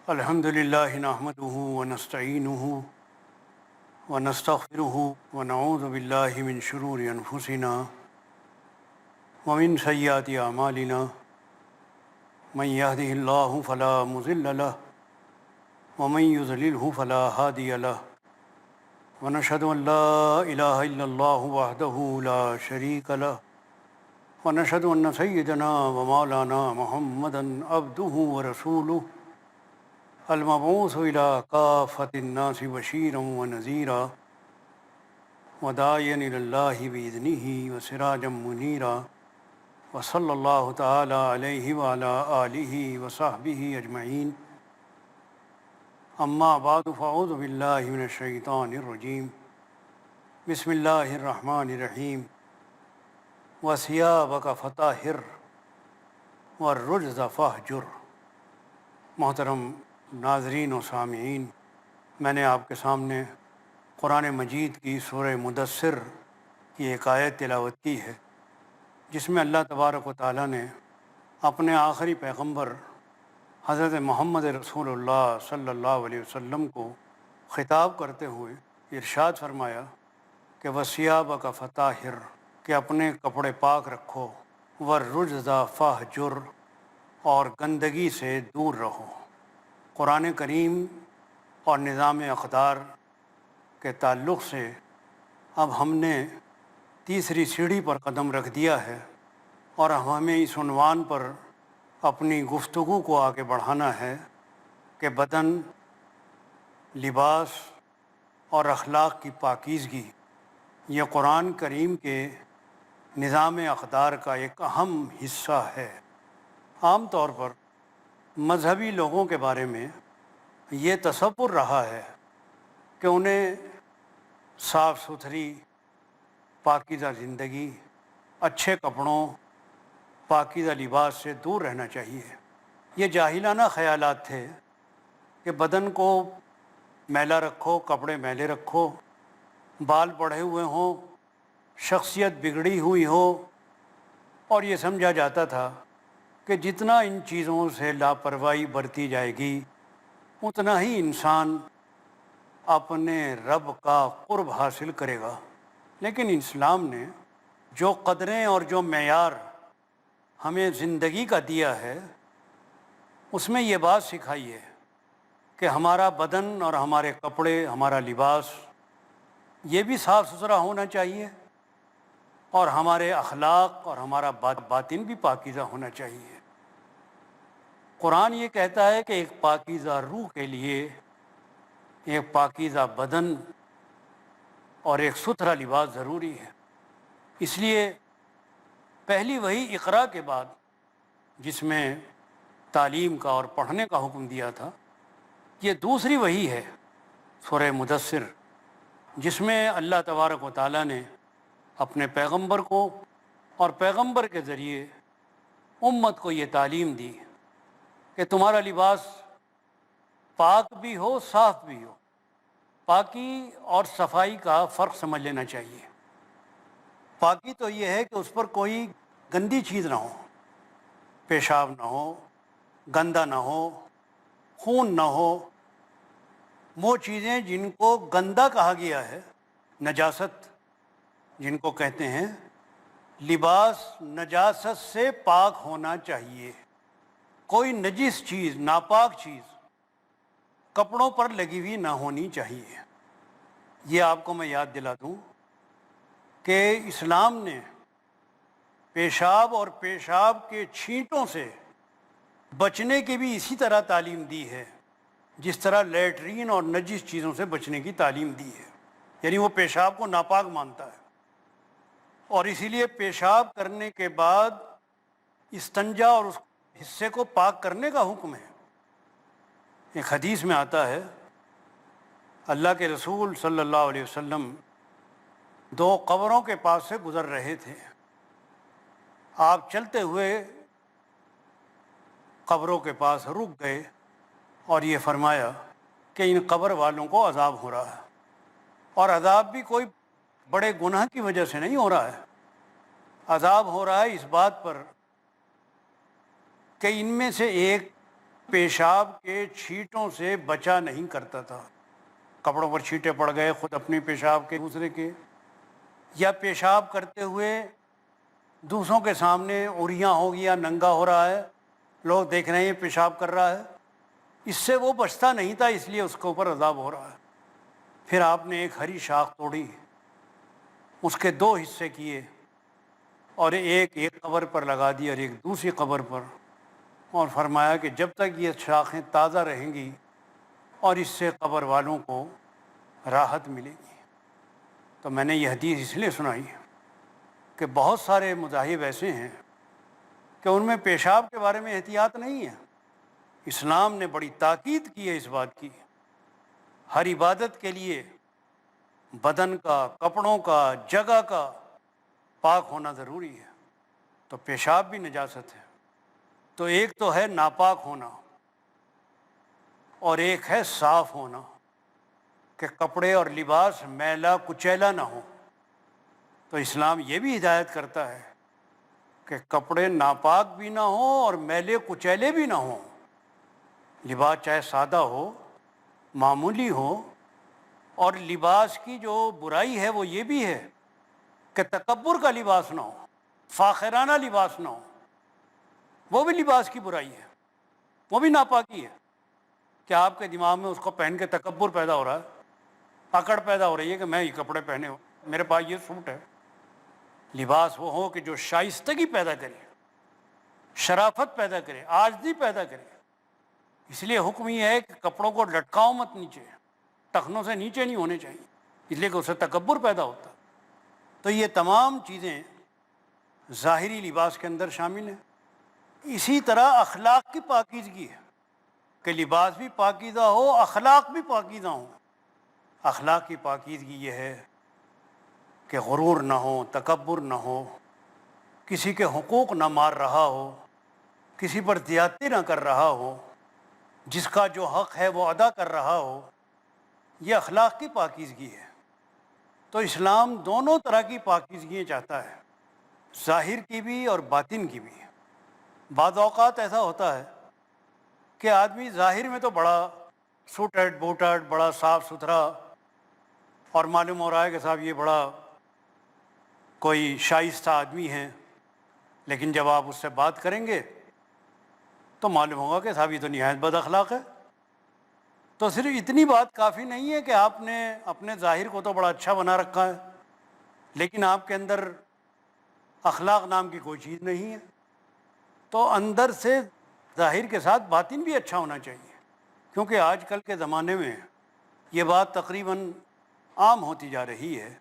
الحمد للہ نحمدہ ونستعینہ ونستغفرہ ونعوذ باللہ من شرور انفسنا ومن سیئات اعمالنا من یہدہ اللہ فلا مضل لہ ومن یضللہ فلا ہادی لہ ونشہد ان لا الہ الا اللہ وحدہ لا شریک لہ ونشهد أن سيدنا ومولانا محمدا عبده ورسوله المبعوث إلى كافة الناس بشيرا ونذيرا وداعيا إلى الله بإذنه وسراجا منيرا وصلى الله تعالى عليه وعلى آله وصحبه أجمعين أما بعد فأعوذ بالله من الشيطان الرجيم بسم الله الرحمن الرحيم وَثِيَابَكَ فَطَهِّرْ وَالرُّجْزَ فَاهْجُرْ۔ محترم ناظرین و سامعین، میں نے آپ کے سامنے قرآن مجید کی سورہ مدثر کی ایک آیت تلاوت کی ہے، جس میں اللہ تبارک و تعالیٰ نے اپنے آخری پیغمبر حضرت محمد رسول اللہ صلی اللہ علیہ وسلم کو خطاب کرتے ہوئے ارشاد فرمایا کہ وَثِيَابَكَ فَطَهِّرْ، کہ اپنے کپڑے پاک رکھو، وَالرُّجْزَ فَاهْجُرْ، اور گندگی سے دور رہو۔ قرآن کریم اور نظام اقدار کے تعلق سے اب ہم نے تیسری سیڑھی پر قدم رکھ دیا ہے، اور ہمیں اس عنوان پر اپنی گفتگو کو آگے بڑھانا ہے کہ بدن، لباس اور اخلاق کی پاکیزگی یہ قرآن کریم کے نظام اقدار کا ایک اہم حصہ ہے۔ عام طور پر مذہبی لوگوں کے بارے میں یہ تصور رہا ہے کہ انہیں صاف ستھری پاکیزہ زندگی، اچھے کپڑوں، پاکیزہ لباس سے دور رہنا چاہیے۔ یہ جاہلانہ خیالات تھے کہ بدن کو میلا رکھو، کپڑے میلے رکھو، بال بڑھے ہوئے ہوں، شخصیت بگڑی ہوئی ہو، اور یہ سمجھا جاتا تھا کہ جتنا ان چیزوں سے لاپرواہی برتی جائے گی اتنا ہی انسان اپنے رب کا قرب حاصل کرے گا۔ لیکن اسلام نے جو قدریں اور جو معیار ہمیں زندگی کا دیا ہے، اس میں یہ بات سکھائی ہے کہ ہمارا بدن اور ہمارے کپڑے، ہمارا لباس یہ بھی صاف ستھرا ہونا چاہیے، اور ہمارے اخلاق اور ہمارا باطن بھی پاکیزہ ہونا چاہیے۔ قرآن یہ کہتا ہے کہ ایک پاکیزہ روح کے لیے ایک پاکیزہ بدن اور ایک ستھرا لباس ضروری ہے۔ اس لیے پہلی وحی اقرا کے بعد، جس میں تعلیم کا اور پڑھنے کا حکم دیا تھا، یہ دوسری وحی ہے سورہ مدثر، جس میں اللہ تبارک و تعالیٰ نے اپنے پیغمبر کو اور پیغمبر کے ذریعے امت کو یہ تعلیم دی کہ تمہارا لباس پاک بھی ہو، صاف بھی ہو۔ پاکی اور صفائی کا فرق سمجھ لینا چاہیے۔ پاکی تو یہ ہے کہ اس پر کوئی گندی چیز نہ ہو، پیشاب نہ ہو، گندا نہ ہو، خون نہ ہو۔ وہ چیزیں جن کو گندا کہا گیا ہے، نجاست جن کو کہتے ہیں، لباس نجاست سے پاک ہونا چاہیے۔ کوئی نجس چیز، ناپاک چیز کپڑوں پر لگی ہوئی نہ ہونی چاہیے۔ یہ آپ کو میں یاد دلا دوں کہ اسلام نے پیشاب اور پیشاب کے چھینٹوں سے بچنے کی بھی اسی طرح تعلیم دی ہے جس طرح لیٹرین اور نجس چیزوں سے بچنے کی تعلیم دی ہے۔ یعنی وہ پیشاب کو ناپاک مانتا ہے، اور اسی لیے پیشاب کرنے کے بعد استنجا اور اس حصے کو پاک کرنے کا حکم ہے۔ ایک حدیث میں آتا ہے، اللہ کے رسول صلی اللہ علیہ وسلم دو قبروں کے پاس سے گزر رہے تھے۔ آپ چلتے ہوئے قبروں کے پاس رک گئے اور یہ فرمایا کہ ان قبر والوں کو عذاب ہو رہا ہے، اور عذاب بھی کوئی بڑے گناہ کی وجہ سے نہیں ہو رہا ہے۔ عذاب ہو رہا ہے اس بات پر کہ ان میں سے ایک پیشاب کے چھینٹوں سے بچا نہیں کرتا تھا. کپڑوں پر چھینٹے پڑ گئے، خود اپنے پیشاب کے، دوسرے کے، یا پیشاب کرتے ہوئے دوسروں کے سامنے عریاں ہو گیا، ننگا ہو رہا ہے، لوگ دیکھ رہے ہیں پیشاب کر رہا ہے، اس سے وہ بچتا نہیں تھا، اس لیے اس کے اوپر عذاب ہو رہا ہے. پھر آپ نے ایک ہری شاخ توڑی، اس کے دو حصے کیے اور ایک قبر پر لگا دی اور ایک دوسری قبر پر، اور فرمایا کہ جب تک یہ شاخیں تازہ رہیں گی اور اس سے قبر والوں کو راحت ملے گی. تو میں نے یہ حدیث اس لیے سنائی کہ بہت سارے مذاہب ایسے ہیں کہ ان میں پیشاب کے بارے میں احتیاط نہیں ہے. اسلام نے بڑی تاکید کی ہے اس بات کی. ہر عبادت کے لیے بدن کا، کپڑوں کا، جگہ کا پاک ہونا ضروری ہے. تو پیشاب بھی نجاست ہے. تو ایک تو ہے ناپاک ہونا اور ایک ہے صاف ہونا، کہ کپڑے اور لباس میلا کچیلا نہ ہو. تو اسلام یہ بھی ہدایت کرتا ہے کہ کپڑے ناپاک بھی نہ ہوں اور میلے کچیلے بھی نہ ہوں. لباس چاہے سادہ ہو، معمولی ہو. اور لباس کی جو برائی ہے وہ یہ بھی ہے کہ تکبر کا لباس نہ ہو، فاخرانہ لباس نہ ہو. وہ بھی لباس کی برائی ہے، وہ بھی ناپاکی ہے کہ آپ کے دماغ میں اس کو پہن کے تکبر پیدا ہو رہا ہے، اکڑ پیدا ہو رہی ہے کہ میں یہ کپڑے پہنے ہوں، میرے پاس یہ سوٹ ہے. لباس وہ ہو کہ جو شائستگی پیدا کرے، شرافت پیدا کرے، عاجزی پیدا کرے. اس لیے حکم یہ ہے کہ کپڑوں کو لٹکاؤ مت نیچے، ٹخنوں سے نیچے نہیں ہونے چاہیے، اس لیے کہ اس سے تکبر پیدا ہوتا. تو یہ تمام چیزیں ظاہری لباس کے اندر شامل ہیں. اسی طرح اخلاق کی پاکیزگی ہے کہ لباس بھی پاکیزہ ہو، اخلاق بھی پاکیزہ ہوں. اخلاق کی پاکیزگی یہ ہے کہ غرور نہ ہو، تکبر نہ ہو، کسی کے حقوق نہ مار رہا ہو، کسی پر زیادتی نہ کر رہا ہو، جس کا جو حق ہے وہ ادا کر رہا ہو. یہ اخلاق کی پاکیزگی ہے. تو اسلام دونوں طرح کی پاکیزگیاں چاہتا ہے، ظاہر کی بھی اور باطن کی بھی. بعض اوقات ایسا ہوتا ہے کہ آدمی ظاہر میں تو بڑا سوٹڈ بوٹڈ، بڑا صاف ستھرا، اور معلوم ہو رہا ہے کہ صاحب یہ بڑا کوئی شائستہ آدمی ہے، لیکن جب آپ اس سے بات کریں گے تو معلوم ہوگا کہ صاحب یہ تو نہایت بد اخلاق ہے. تو صرف اتنی بات کافی نہیں ہے کہ آپ نے اپنے ظاہر کو تو بڑا اچھا بنا رکھا ہے لیکن آپ کے اندر اخلاق نام کی کوئی چیز نہیں ہے. تو اندر سے ظاہر کے ساتھ باطن بھی اچھا ہونا چاہیے، کیونکہ آج کل کے زمانے میں یہ بات تقریباً عام ہوتی جا رہی ہے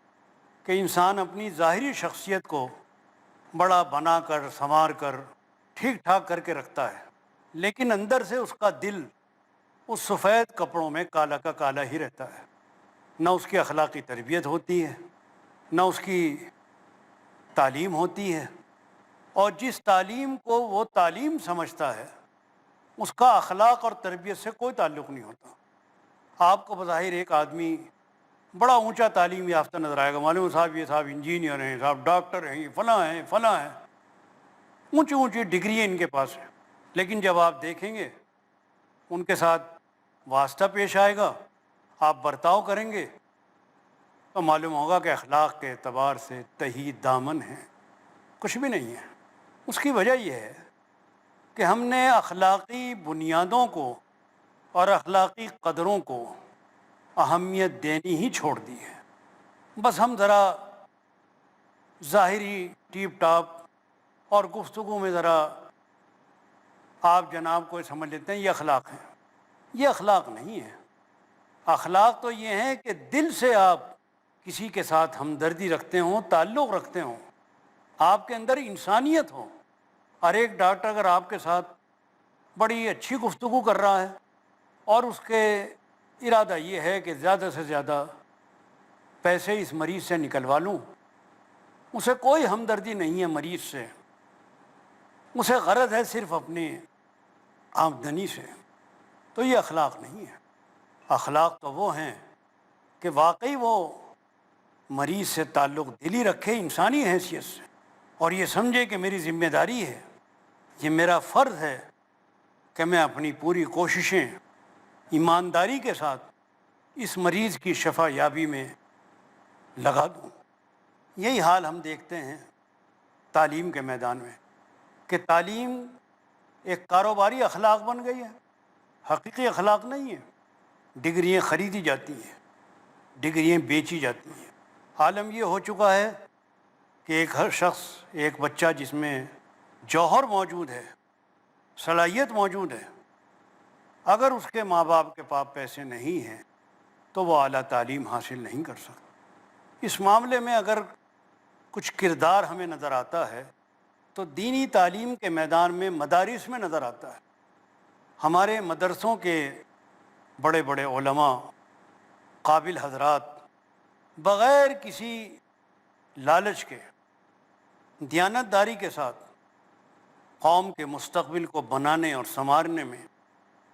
کہ انسان اپنی ظاہری شخصیت کو بڑا بنا کر، سنوار کر، ٹھیک ٹھاک کر کے رکھتا ہے، لیکن اندر سے اس کا دل اس سفید کپڑوں میں کالا کا کالا ہی رہتا ہے. نہ اس کی اخلاقی تربیت ہوتی ہے، نہ اس کی تعلیم ہوتی ہے، اور جس تعلیم کو وہ تعلیم سمجھتا ہے اس کا اخلاق اور تربیت سے کوئی تعلق نہیں ہوتا. آپ کو بظاہر ایک آدمی بڑا اونچا تعلیم یافتہ نظر آئے گا، معلوم صاحب یہ صاحب انجینئر ہیں، صاحب ڈاکٹر ہیں، یہ فلاں ہیں فلاں ہیں، اونچی اونچی ڈگری ان کے پاس ہے. لیکن جب آپ دیکھیں گے ان کے ساتھ واسطہ پیش آئے گا، آپ برتاؤ کریں گے تو معلوم ہوگا کہ اخلاق کے اعتبار سے تہی دامن ہے، کچھ بھی نہیں ہے. اس کی وجہ یہ ہے کہ ہم نے اخلاقی بنیادوں کو اور اخلاقی قدروں کو اہمیت دینی ہی چھوڑ دی ہے. بس ہم ذرا ظاہری ٹیپ ٹاپ اور گفتگو میں ذرا آپ جناب کو سمجھ لیتے ہیں یہ اخلاق ہیں. یہ اخلاق نہیں ہے. اخلاق تو یہ ہے کہ دل سے آپ کسی کے ساتھ ہمدردی رکھتے ہوں، تعلق رکھتے ہوں، آپ کے اندر انسانیت ہو. اور ایک ڈاکٹر اگر آپ کے ساتھ بڑی اچھی گفتگو کر رہا ہے اور اس کے ارادہ یہ ہے کہ زیادہ سے زیادہ پیسے اس مریض سے نکلوا لوں، اسے کوئی ہمدردی نہیں ہے مریض سے، اسے غرض ہے صرف اپنی آمدنی سے، تو یہ اخلاق نہیں ہے. اخلاق تو وہ ہیں کہ واقعی وہ مریض سے تعلق دلی رکھے انسانی حیثیت سے، اور یہ سمجھے کہ میری ذمہ داری ہے، یہ میرا فرض ہے کہ میں اپنی پوری کوششیں ایمانداری کے ساتھ اس مریض کی شفا یابی میں لگا دوں۔ یہی حال ہم دیکھتے ہیں تعلیم کے میدان میں کہ تعلیم ایک کاروباری اخلاق بن گئی ہے، حقیقی اخلاق نہیں ہے۔ ڈگریاں خریدی جاتی ہیں، ڈگریاں بیچی جاتی ہیں۔ عالم یہ ہو چکا ہے کہ ایک ہر شخص، ایک بچہ جس میں جوہر موجود ہے، صلاحیت موجود ہے، اگر اس کے ماں باپ کے پاس پیسے نہیں ہیں تو وہ اعلیٰ تعلیم حاصل نہیں کر سکتا۔ اس معاملے میں اگر کچھ کردار ہمیں نظر آتا ہے تو دینی تعلیم کے میدان میں مدارس میں نظر آتا ہے۔ ہمارے مدرسوں کے بڑے بڑے علماء، قابل حضرات، بغیر کسی لالچ کے، دیانتداری کے ساتھ قوم کے مستقبل کو بنانے اور سنوارنے میں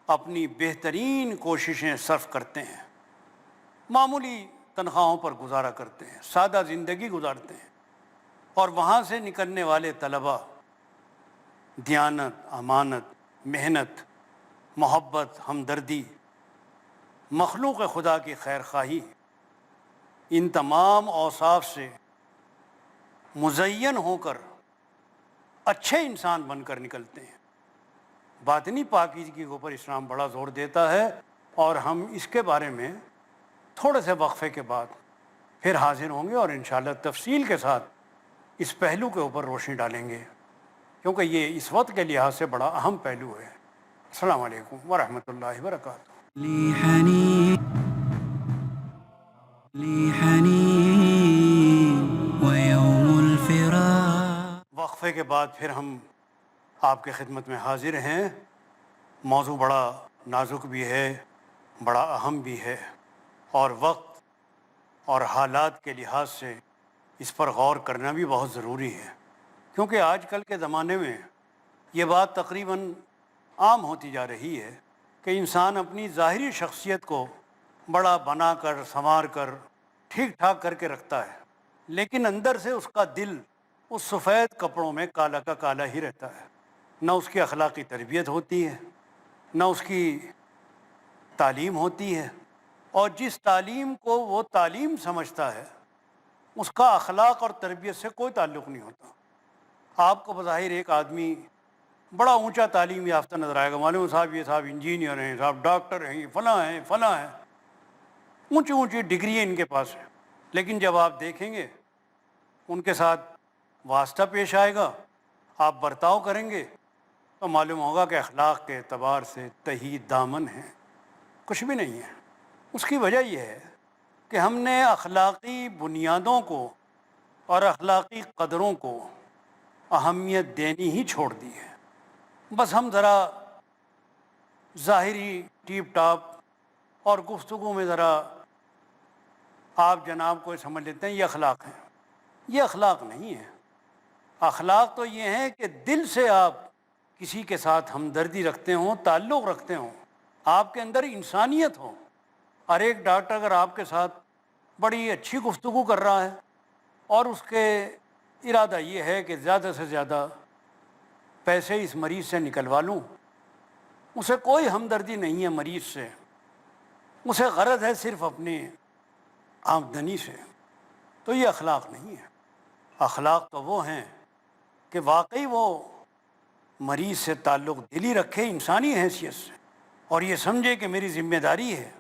اپنی بہترین کوششیں صرف کرتے ہیں، معمولی تنخواہوں پر گزارا کرتے ہیں، سادہ زندگی گزارتے ہیں، اور وہاں سے نکلنے والے طلباء دیانت، امانت، محنت، محبت، ہمدردی، مخلوق خدا کی خیر خواہی، ان تمام اوصاف سے مزین ہو کر اچھے انسان بن کر نکلتے ہیں۔ باطنی پاکیزگی کے اوپر اسلام بڑا زور دیتا ہے، اور ہم اس کے بارے میں تھوڑے سے وقفے کے بعد پھر حاضر ہوں گے اور انشاءاللہ تفصیل کے ساتھ اس پہلو کے اوپر روشنی ڈالیں گے، کیونکہ یہ اس وقت کے لحاظ سے بڑا اہم پہلو ہے۔ السلام علیکم ورحمۃ اللہ وبرکاتہ۔ وقفے کے بعد پھر ہم آپ کے خدمت میں حاضر ہیں۔ موضوع بڑا نازک بھی ہے، بڑا اہم بھی ہے، اور وقت اور حالات کے لحاظ سے اس پر غور کرنا بھی بہت ضروری ہے، کیونکہ آج کل کے زمانے میں یہ بات تقریباً عام ہوتی جا رہی ہے کہ انسان اپنی ظاہری شخصیت کو بڑا بنا کر، سنوار کر، ٹھیک ٹھاک کر کے رکھتا ہے، لیکن اندر سے اس کا دل اس سفید کپڑوں میں کالا کا کالا ہی رہتا ہے۔ نہ اس کی اخلاقی تربیت ہوتی ہے، نہ اس کی تعلیم ہوتی ہے، اور جس تعلیم کو وہ تعلیم سمجھتا ہے اس کا اخلاق اور تربیت سے کوئی تعلق نہیں ہوتا۔ آپ کو بظاہر ایک آدمی بڑا اونچا تعلیم یافتہ نظر آئے گا، معلوم صاحب یہ صاحب انجینئر ہیں، صاحب ڈاکٹر ہیں، یہ فلاں ہیں فلاں ہیں، اونچی اونچی ڈگریاں ان کے پاس ہیں، لیکن جب آپ دیکھیں گے ان کے ساتھ واسطہ پیش آئے گا، آپ برتاؤ کریں گے تو معلوم ہوگا کہ اخلاق کے اعتبار سے تہی دامن ہیں، کچھ بھی نہیں ہے۔ اس کی وجہ یہ ہے کہ ہم نے اخلاقی بنیادوں کو اور اخلاقی قدروں کو اہمیت دینی ہی چھوڑ دی ہے۔ بس ہم ذرا ظاہری ٹیپ ٹاپ اور گفتگو میں ذرا آپ جناب کو سمجھ لیتے ہیں یہ اخلاق ہیں۔ یہ اخلاق نہیں ہے۔ اخلاق تو یہ ہے کہ دل سے آپ کسی کے ساتھ ہمدردی رکھتے ہوں، تعلق رکھتے ہوں، آپ کے اندر انسانیت ہو۔ اور ایک ڈاکٹر اگر آپ کے ساتھ بڑی اچھی گفتگو کر رہا ہے اور اس کے ارادہ یہ ہے کہ زیادہ سے زیادہ پیسے اس مریض سے نکلوا لوں، اسے کوئی ہمدردی نہیں ہے مریض سے، اسے غرض ہے صرف اپنی آمدنی سے، تو یہ اخلاق نہیں ہے۔ اخلاق تو وہ ہیں کہ واقعی وہ مریض سے تعلق دلی رکھے انسانی حیثیت سے، اور یہ سمجھے کہ میری ذمہ داری ہے،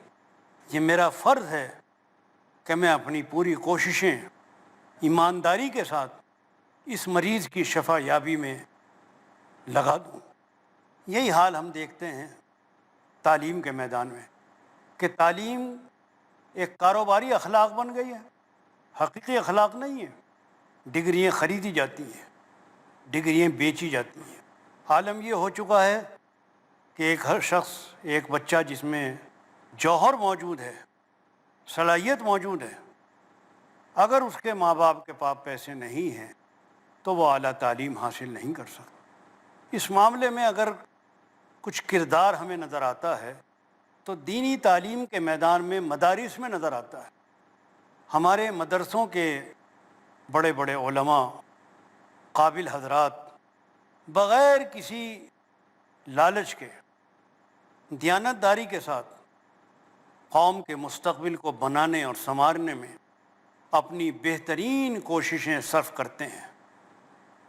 یہ میرا فرض ہے کہ میں اپنی پوری کوششیں ایمانداری کے ساتھ اس مریض کی شفا یابی میں لگا دوں۔ یہی حال ہم دیکھتے ہیں تعلیم کے میدان میں کہ تعلیم ایک کاروباری اخلاق بن گئی ہے، حقیقی اخلاق نہیں ہے۔ ڈگریاں خریدی جاتی ہیں، ڈگریاں بیچی جاتی ہیں۔ عالم یہ ہو چکا ہے کہ ایک ہر شخص، ایک بچہ جس میں جوہر موجود ہے، صلاحیت موجود ہے، اگر اس کے ماں باپ کے پاس پیسے نہیں ہیں تو وہ اعلیٰ تعلیم حاصل نہیں کر سکتا۔ اس معاملے میں اگر کچھ کردار ہمیں نظر آتا ہے تو دینی تعلیم کے میدان میں مدارس میں نظر آتا ہے۔ ہمارے مدرسوں کے بڑے بڑے علماء، قابل حضرات، بغیر کسی لالچ کے، دیانتداری کے ساتھ قوم کے مستقبل کو بنانے اور سنوارنے میں اپنی بہترین کوششیں صرف کرتے ہیں،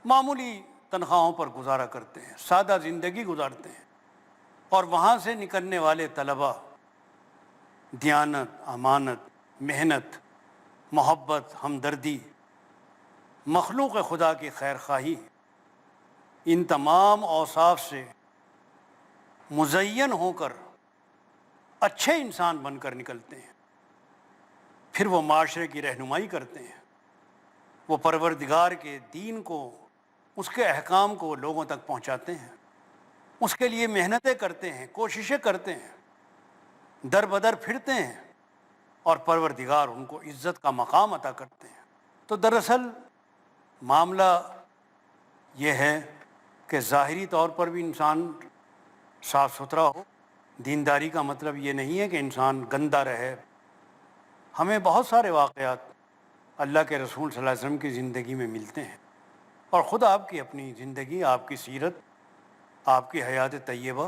معمولی تنخواہوں پر گزارا کرتے ہیں، سادہ زندگی گزارتے ہیں، اور وہاں سے نکلنے والے طلباء دیانت، امانت، محنت، محبت، ہمدردی، مخلوق خدا کی خیر خواہی، ان تمام اوصاف سے مزین ہو کر اچھے انسان بن کر نکلتے ہیں۔ پھر وہ معاشرے کی رہنمائی کرتے ہیں، وہ پروردگار کے دین کو، اس کے احکام کو لوگوں تک پہنچاتے ہیں، اس کے لیے محنتیں کرتے ہیں، کوششیں کرتے ہیں، در بدر پھرتے ہیں، اور پروردگار ان کو عزت کا مقام عطا کرتے ہیں۔ تو دراصل معاملہ یہ ہے کہ ظاہری طور پر بھی انسان صاف ستھرا ہو۔ دینداری کا مطلب یہ نہیں ہے کہ انسان گندہ رہے۔ ہمیں بہت سارے واقعات اللہ کے رسول صلی اللہ علیہ وسلم کی زندگی میں ملتے ہیں، اور خود آپ کی اپنی زندگی، آپ کی سیرت، آپ کی حیات طیبہ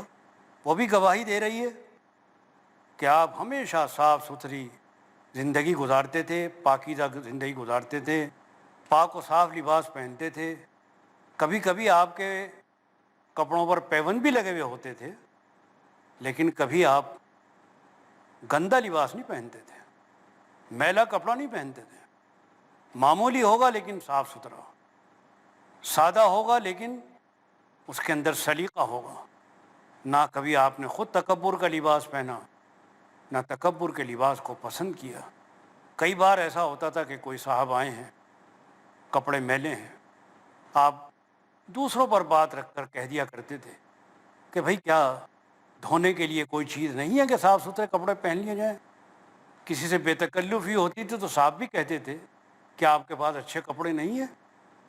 وہ بھی گواہی دے رہی ہے کہ آپ ہمیشہ صاف ستھری زندگی گزارتے تھے، پاکیزہ زندگی گزارتے تھے، پاک و صاف لباس پہنتے تھے۔ کبھی کبھی آپ کے کپڑوں پر پیون بھی لگے ہوئے ہوتے تھے، لیکن کبھی آپ گندا لباس نہیں پہنتے تھے، میلا کپڑا نہیں پہنتے تھے۔ معمولی ہوگا لیکن صاف ستھرا، سادہ ہوگا لیکن اس کے اندر سلیقہ ہوگا۔ نہ کبھی آپ نے خود تکبر کا لباس پہنا، نہ تکبر کے لباس کو پسند کیا۔ کئی بار ایسا ہوتا تھا کہ کوئی صاحب آئے ہیں، کپڑے میلے ہیں، آپ دوسروں پر بات رکھ کر کہہ دیا کرتے تھے کہ بھئی کیا دھونے کے لیے کوئی چیز نہیں ہے کہ صاف ستھرے کپڑے پہن لیے جائیں؟ کسی سے بے تکلفی ہوتی تھی تو صاحب بھی کہتے تھے کہ آپ کے پاس اچھے کپڑے نہیں ہیں؟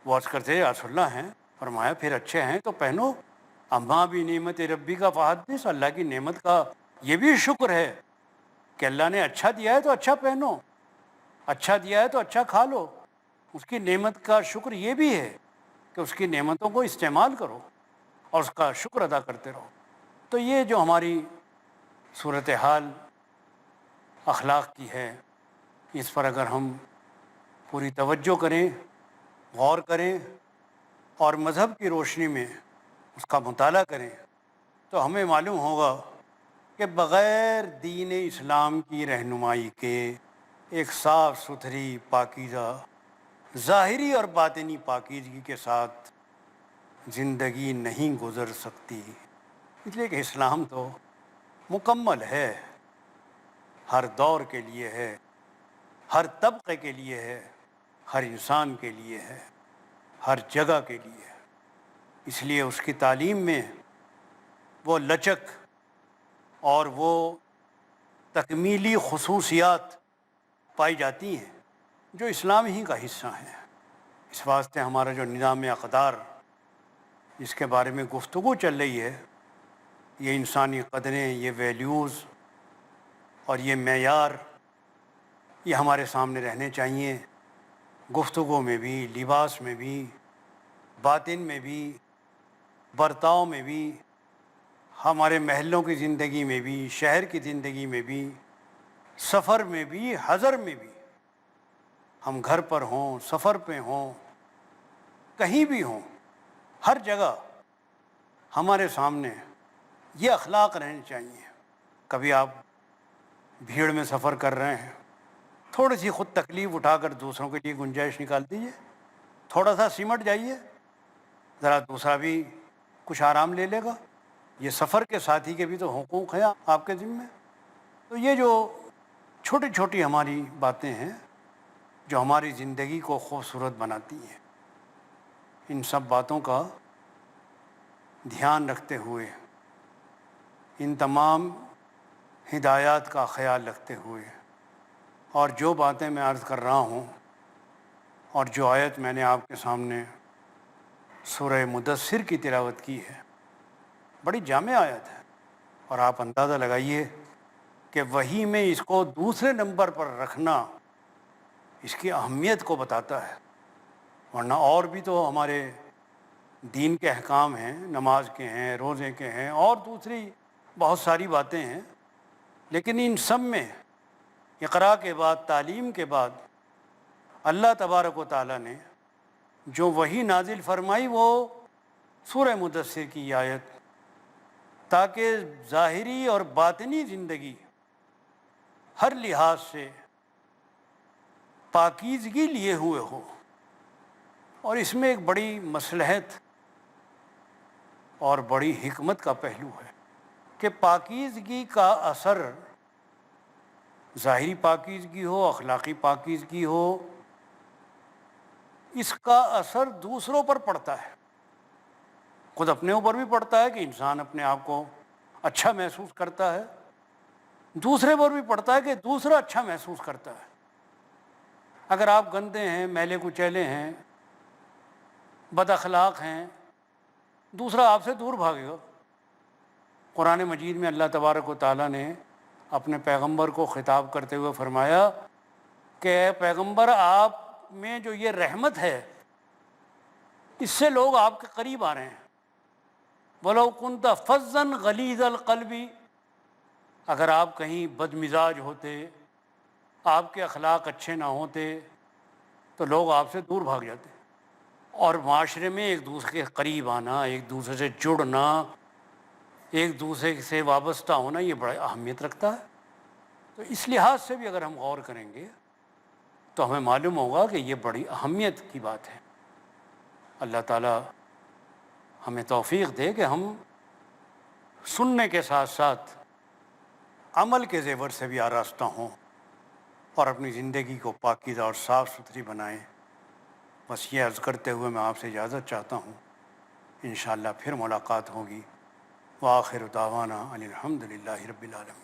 وہ عرض کرتے یا رسول اللہ ہیں۔ فرمایا پھر اچھے ہیں تو پہنو۔ اما بھی نعمت ربی کا فحدث، اللہ کی نعمت کا یہ بھی شکر ہے کہ اللہ نے اچھا دیا ہے تو اچھا پہنو، اچھا دیا ہے تو اچھا کھا لو۔ اس کی نعمت کا شکر یہ بھی ہے کہ اس کی نعمتوں کو استعمال کرو اور اس کا شکر ادا کرتے رہو۔ تو یہ جو ہماری صورتحال اخلاق کی ہے، اس پر اگر ہم پوری توجہ کریں، غور کریں اور مذہب کی روشنی میں اس کا مطالعہ کریں، تو ہمیں معلوم ہوگا کہ بغیر دین اسلام کی رہنمائی کے ایک صاف ستھری، پاکیزہ، ظاہری اور باطنی پاکیزگی کے ساتھ زندگی نہیں گزر سکتی۔ اس لیے کہ اسلام تو مکمل ہے، ہر دور کے لیے ہے، ہر طبقے کے لیے ہے، ہر انسان کے لیے ہے، ہر جگہ کے لیے ہے۔ اس لیے اس کی تعلیم میں وہ لچک اور وہ تکمیلی خصوصیات پائی جاتی ہیں جو اسلام ہی کا حصہ ہیں۔ اس واسطے ہمارا جو نظام اقدار جس کے بارے میں گفتگو چل رہی ہے، یہ انسانی قدریں، یہ ویلیوز اور یہ معیار، یہ ہمارے سامنے رہنے چاہیے، گفتگو میں بھی، لباس میں بھی، باطن میں بھی، برتاؤ میں بھی، ہمارے محلوں کی زندگی میں بھی، شہر کی زندگی میں بھی، سفر میں بھی، حضر میں بھی۔ ہم گھر پر ہوں، سفر پہ ہوں، کہیں بھی ہوں، ہر جگہ ہمارے سامنے یہ اخلاق رہنے چاہیے۔ کبھی آپ بھیڑ میں سفر کر رہے ہیں، تھوڑی سی خود تکلیف اٹھا کر دوسروں کے لیے گنجائش نکال دیجیے، تھوڑا سا سمٹ جائیے، ذرا دوسرا بھی کچھ آرام لے لے گا۔ یہ سفر کے ساتھی کے بھی تو حقوق ہیں آپ کے ذمہ۔ تو یہ جو چھوٹی چھوٹی ہماری باتیں ہیں جو ہماری زندگی کو خوبصورت بناتی ہیں، ان سب باتوں کا دھیان رکھتے ہوئے، ان تمام ہدایات کا خیال رکھتے ہوئے، اور جو باتیں میں عرض کر رہا ہوں اور جو آیت میں نے آپ کے سامنے سورہ مدثر کی تلاوت کی ہے، بڑی جامع آیت ہے، اور آپ اندازہ لگائیے کہ وحی میں اس کو دوسرے نمبر پر رکھنا اس کی اہمیت کو بتاتا ہے۔ ورنہ اور بھی تو ہمارے دین کے احکام ہیں، نماز کے ہیں، روزے کے ہیں، اور دوسری بہت ساری باتیں ہیں، لیکن ان سب میں اقرا کے بعد، تعلیم کے بعد اللہ تبارک و تعالیٰ نے جو وحی نازل فرمائی وہ سورہ مدثر کی آیت، تاکہ ظاہری اور باطنی زندگی ہر لحاظ سے پاکیزگی لیے ہوئے ہو۔ اور اس میں ایک بڑی مصلحت اور بڑی حکمت کا پہلو ہے کہ پاکیزگی کا اثر، ظاہری پاکیزگی ہو، اخلاقی پاکیزگی ہو، اس کا اثر دوسروں پر پڑتا ہے، خود اپنے اوپر بھی پڑتا ہے کہ انسان اپنے آپ کو اچھا محسوس کرتا ہے، دوسرے پر بھی پڑتا ہے کہ دوسرا اچھا محسوس کرتا ہے۔ اگر آپ گندے ہیں، میلے کچیلے ہیں، بد اخلاق ہیں، دوسرا آپ سے دور بھاگے گا۔ قرآن مجید میں اللہ تبارک و تعالیٰ نے اپنے پیغمبر کو خطاب کرتے ہوئے فرمایا کہ اے پیغمبر، آپ میں جو یہ رحمت ہے اس سے لوگ آپ کے قریب آ رہے ہیں۔ وَلَوْ كُنْتَ فَظًّا غَلِيظَ الْقَلْبِ، اگر آپ کہیں بد مزاج ہوتے، آپ کے اخلاق اچھے نہ ہوتے تو لوگ آپ سے دور بھاگ جاتے۔ اور معاشرے میں ایک دوسرے کے قریب آنا، ایک دوسرے سے جڑنا، ایک دوسرے سے وابستہ ہونا، یہ بڑا اہمیت رکھتا ہے۔ تو اس لحاظ سے بھی اگر ہم غور کریں گے تو ہمیں معلوم ہوگا کہ یہ بڑی اہمیت کی بات ہے۔ اللہ تعالیٰ ہمیں توفیق دے کہ ہم سننے کے ساتھ ساتھ عمل کے زیور سے بھی آراستہ ہوں اور اپنی زندگی کو پاکیزہ اور صاف ستھری بنائیں۔ بس یہ عرض کرتے ہوئے میں آپ سے اجازت چاہتا ہوں، انشاءاللہ پھر ملاقات ہوگی۔ وآخر دعوانا ان الحمد للہ رب العالمین۔